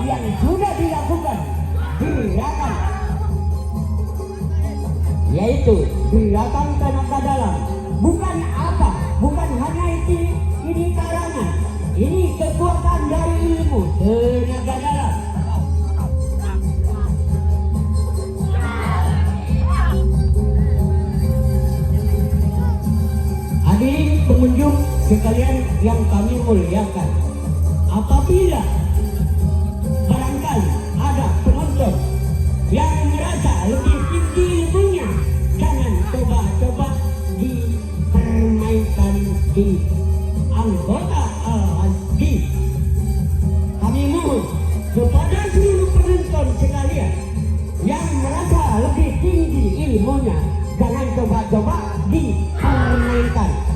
yang sudah dilakukan gerakan, yaitu gerakan tenaga dalam. Bukan apa, bukan hanya ini karangan, ini kekuatan dari ilmu tenaga dalam. Hadirin pengunjung sekalian yang kami muliakan, apabila barangkali ada penonton yang merasa lebih tinggi ilmunya, jangan coba-coba dipermainkan di anggota di. Kami mohon kepada seluruh penonton sekalian yang merasa lebih tinggi ilmunya, jangan coba-coba dipermainkan.